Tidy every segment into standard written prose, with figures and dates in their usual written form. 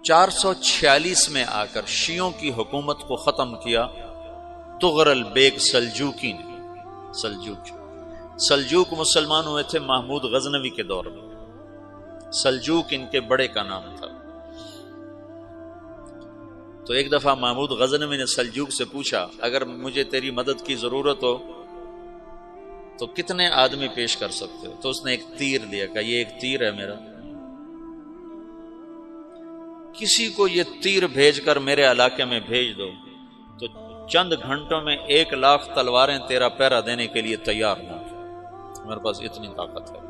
446 میں آ کر شیعوں کی حکومت کو ختم کیا تغرل بیگ سلجوکی نے۔ سلجوک مسلمان ہوئے تھے محمود غزنوی کے دور میں، سلجوک ان کے بڑے کا نام تھا۔ تو ایک دفعہ محمود غزنوی نے سلجوک سے پوچھا اگر مجھے تیری مدد کی ضرورت ہو تو کتنے آدمی پیش کر سکتے ہو؟ تو اس نے ایک تیر دیا، کہا یہ ایک تیر ہے میرا، کسی کو یہ تیر بھیج کر میرے علاقے میں بھیج دو تو چند گھنٹوں میں 1,00,000 تلواریں تیرا پہرا دینے کے لیے تیار ہوں، میرے پاس اتنی طاقت ہے۔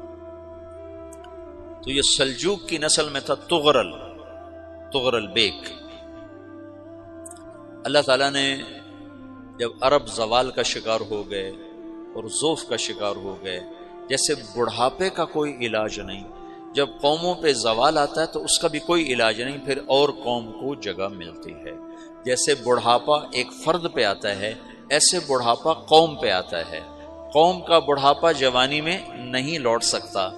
تو یہ سلجوک کی نسل میں تھا تغرل بیگ۔ اللہ تعالیٰ نے جب عرب زوال کا شکار ہو گئے اور ضعف کا شکار ہو گئے، جیسے بڑھاپے کا کوئی علاج نہیں، جب قوموں پہ زوال آتا ہے تو اس کا بھی کوئی علاج نہیں، پھر اور قوم کو جگہ ملتی ہے۔ جیسے بڑھاپا ایک فرد پہ آتا ہے، ایسے بڑھاپا قوم پہ آتا ہے۔ قوم کا بڑھاپا جوانی میں نہیں لوٹ سکتا،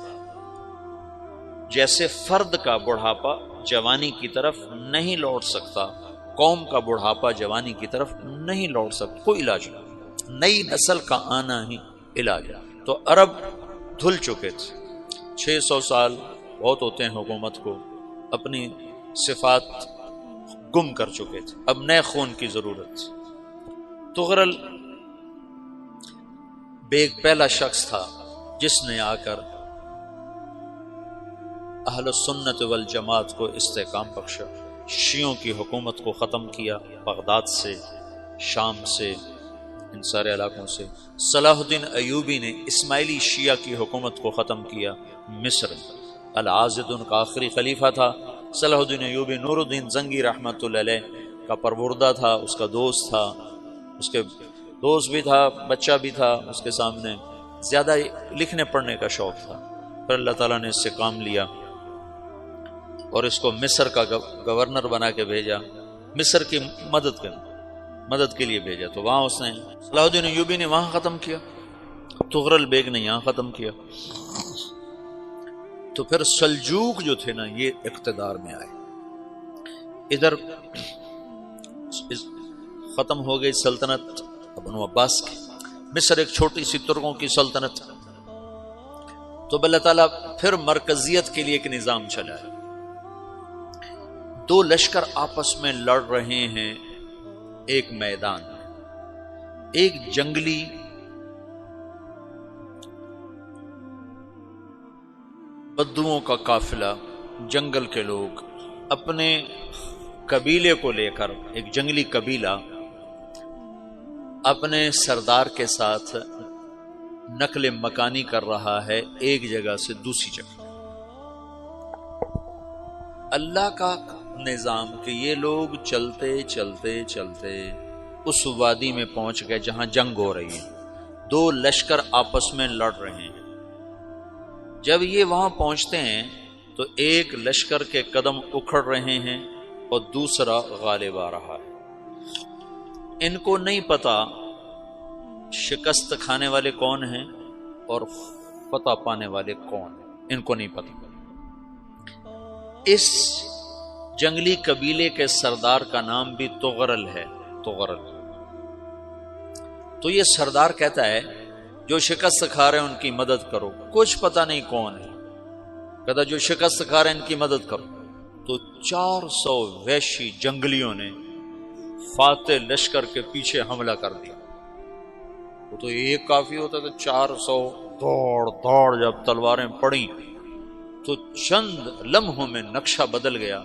جیسے فرد کا بڑھاپا جوانی کی طرف نہیں لوٹ سکتا، قوم کا بڑھاپا جوانی کی طرف نہیں لوٹ سکتا، کوئی علاج نہیں، نئی نسل کا آنا ہی علاج ہے۔ تو عرب دھل چکے تھے، 600 سال بہت ہوتے ہیں حکومت کو، اپنی صفات گم کر چکے تھے، اب نئے خون کی ضرورت تھی۔ تغرل بیگ پہلا شخص تھا جس نے آ کر اہل سنت والجماعت کو استحکام بخشا، شیعوں کی حکومت کو ختم کیا، بغداد سے، شام سے، ان سارے علاقوں سے۔ صلاح الدین ایوبی نے اسماعیلی شیعہ کی حکومت کو ختم کیا، مصر۔ العاضد ان کا آخری خلیفہ تھا۔ صلاح الدین ایوبی نور الدین زنگی رحمۃ اللہ علیہ کا پروردہ تھا، اس کا دوست تھا، اس کے دوست بھی تھا، بچہ بھی تھا اس کے سامنے، زیادہ لکھنے پڑھنے کا شوق تھا۔ پھر اللہ تعالیٰ نے اس سے کام لیا اور اس کو مصر کا گورنر بنا کے بھیجا، مصر کی مدد کے لیے بھیجا۔ تو وہاں اس نے صلاح الدین ایوبی نے وہاں ختم کیا، تغرل بیگ نے یہاں ختم کیا۔ تو پھر سلجوک جو تھے نا یہ اقتدار میں آئے، ادھر ختم ہو گئی سلطنت بنو عباس کی، مصر ایک چھوٹی سی ترکوں کی سلطنت۔ تو اللہ تعالیٰ پھر مرکزیت کے لیے ایک نظام چلایا، 2 لشکر آپس میں لڑ رہے ہیں ایک میدان میں، ایک جنگلی بدوؤں کا قافلہ، جنگل کے لوگ اپنے قبیلے کو لے کر، ایک جنگلی قبیلہ اپنے سردار کے ساتھ نقل مکانی کر رہا ہے ایک جگہ سے دوسری جگہ۔ اللہ کا نظام کہ یہ لوگ چلتے چلتے چلتے اس وادی میں پہنچ گئے جہاں جنگ ہو رہی ہے، 2 لشکر آپس میں لڑ رہے ہیں۔ جب یہ وہاں پہنچتے ہیں تو ایک لشکر کے قدم اکھڑ رہے ہیں اور دوسرا غالب آ رہا ہے۔ ان کو نہیں پتا شکست کھانے والے کون ہیں اور فتح پانے والے کون ہیں، ان کو نہیں پتا۔ اس جنگلی قبیلے کے سردار کا نام بھی تغرل ہے، تغرل۔ تو یہ سردار کہتا ہے جو شکست کھا رہے ہیں ان کی مدد کرو، کچھ پتہ نہیں کون ہے، کہتا جو شکست کھا رہے ہیں ان کی مدد کرو۔ تو 400 وحشی جنگلیوں نے فاتح لشکر کے پیچھے حملہ کر دیا۔ وہ تو ایک کافی ہوتا تھا، 400 دوڑ جب تلواریں پڑیں تو چند لمحوں میں نقشہ بدل گیا،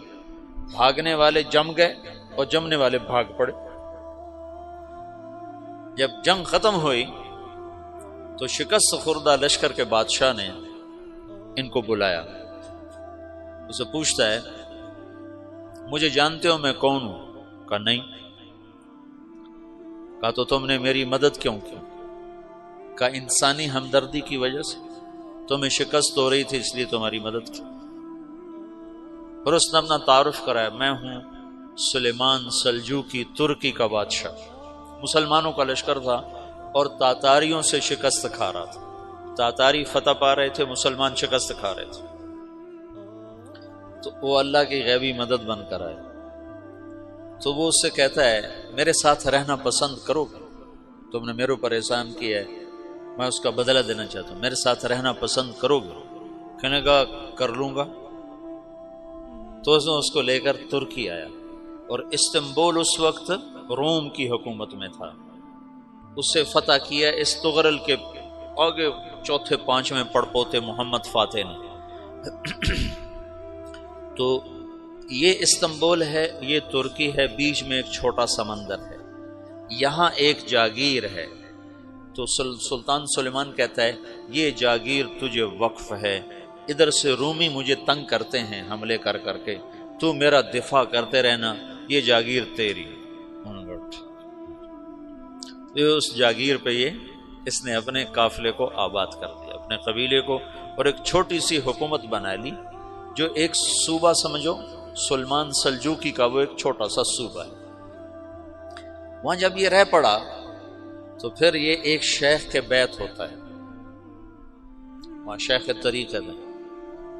بھاگنے والے جم گئے اور جمنے والے بھاگ پڑے۔ جب جنگ ختم ہوئی تو شکست خوردہ لشکر کے بادشاہ نے ان کو بلایا، اسے پوچھتا ہے مجھے جانتے ہو میں کون ہوں؟ کہا نہیں۔ کہا تو تم نے میری مدد کیوں کی؟ کہا انسانی ہمدردی کی وجہ سے، تمہیں شکست ہو رہی تھی اس لیے تمہاری مدد کی۔ اور اس نے اپنا تعارف کرایا، میں ہوں سلیمان سلجوکی، ترکی کا بادشاہ۔ مسلمانوں کا لشکر تھا اور تاتاریوں سے شکست کھا رہا تھا، تاتاری فتح پا رہے تھے، مسلمان شکست کھا رہے تھے۔ تو وہ اللہ کی غیبی مدد بن کر آئے، تو وہ اس سے کہتا ہے میرے ساتھ رہنا پسند کرو گے؟ تم نے میرے اوپر احسان کیا ہے، میں اس کا بدلہ دینا چاہتا ہوں، میرے ساتھ رہنا پسند کرو گے؟ کہنے کا کر لوں گا۔ تو اس نے اس کو لے کر ترکی آیا، اور استنبول اس وقت روم کی حکومت میں تھا، اس سے فتح کیا اس تغرل کے آگے چوتھے پانچویں پڑپوتے محمد فاتح نے۔ تو یہ استنبول ہے، یہ ترکی ہے، بیچ میں ایک چھوٹا سمندر ہے، یہاں ایک جاگیر ہے۔ تو سلطان سلیمان کہتا ہے یہ جاگیر تجھے وقف ہے، ادھر سے رومی مجھے تنگ کرتے ہیں حملے کر کر کے، تو میرا دفاع کرتے رہنا، یہ جاگیر تیری۔ اس جاگیر پہ اس نے اپنے قافلے کو آباد کر دیا، اپنے قبیلے کو، اور ایک چھوٹی سی حکومت بنا لی، جو ایک صوبہ سمجھو سلمان سلجوقی کا، وہ ایک چھوٹا سا صوبہ ہے۔ وہاں جب یہ رہ پڑا تو پھر یہ ایک شیخ کے بیت ہوتا ہے، وہاں شیخ طریقت ہے،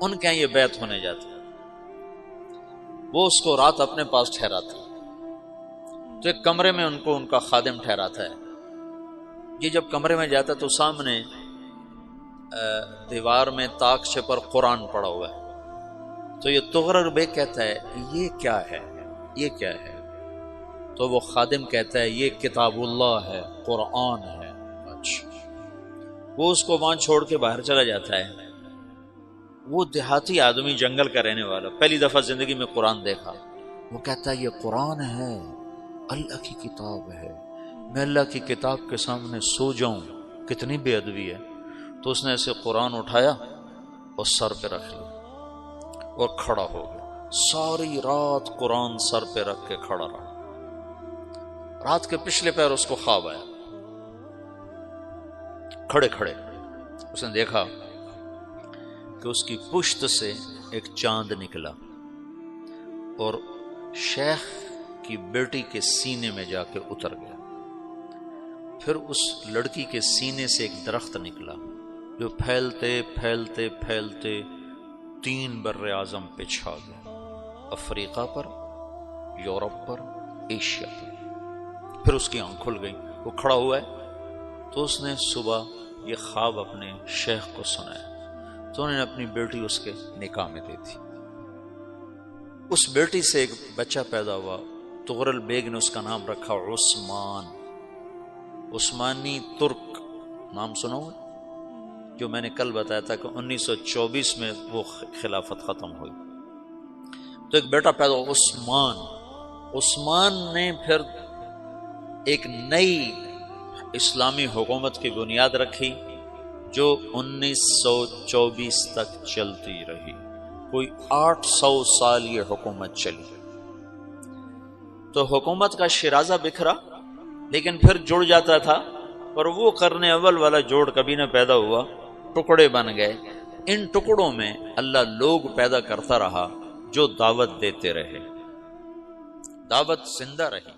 ان کے یہ بیت ہونے جاتا ہے، وہ اس کو رات اپنے پاس ٹھہراتا ہے، تو ایک کمرے میں ان کو ان کا خادم ٹھہراتا ہے۔ یہ جب کمرے میں جاتا ہے تو سامنے دیوار میں تاکچے پر قرآن پڑا ہوا ہے، تو یہ تغرل بیگ کہتا ہے یہ کیا ہے، یہ کیا ہے؟ تو وہ خادم کہتا ہے یہ کتاب اللہ ہے، قرآن ہے۔ اچھا، وہ اس کو وہاں چھوڑ کے باہر چلا جاتا ہے۔ وہ دیہاتی آدمی، جنگل کا رہنے والا، پہلی دفعہ زندگی میں قرآن دیکھا، وہ کہتا ہے یہ قرآن ہے، اللہ کی کتاب ہے، میں اللہ کی کتاب کے سامنے سو جاؤں، کتنی بے ادبی ہے۔ تو اس نے ایسے قرآن اٹھایا اور سر پہ رکھ لیا اور کھڑا ہو گیا، ساری رات قرآن سر پہ رکھ کے کھڑا رہا۔ رات کے پچھلے پہر اس کو خواب آیا، کھڑے کھڑے اس نے دیکھا کہ اس کی پشت سے ایک چاند نکلا اور شیخ کی بیٹی کے سینے میں جا کے اتر گیا۔ پھر اس لڑکی کے سینے سے ایک درخت نکلا جو پھیلتے پھیلتے پھیلتے 3 بر اعظم پہ چھا گیا، افریقہ پر، یورپ پر، ایشیا پر۔ پھر اس کی آنکھ کھل گئی، وہ کھڑا ہوا ہے، تو اس نے صبح یہ خواب اپنے شیخ کو سنایا، تو انہوں نے اپنی بیٹی اس کے نکاح میں دے دی۔ اس بیٹی سے ایک بچہ پیدا ہوا، تغرل بیگ نے اس کا نام رکھا عثمان، عثمانی ترک نام سنا ہوا، جو میں نے کل بتایا تھا کہ 1924 میں وہ خلافت ختم ہوئی۔ تو ایک بیٹا پیدا ہوا عثمان۔ عثمان نے پھر ایک نئی اسلامی حکومت کی بنیاد رکھی جو 1924 تک چلتی رہی، کوئی 800 سال یہ حکومت چلی۔ تو حکومت کا شیرازہ بکھرا، لیکن پھر جڑ جاتا تھا، اور وہ قرن اول والا جوڑ کبھی نہ پیدا ہوا، ٹکڑے بن گئے۔ ان ٹکڑوں میں اللہ لوگ پیدا کرتا رہا جو دعوت دیتے رہے، دعوت زندہ رہی۔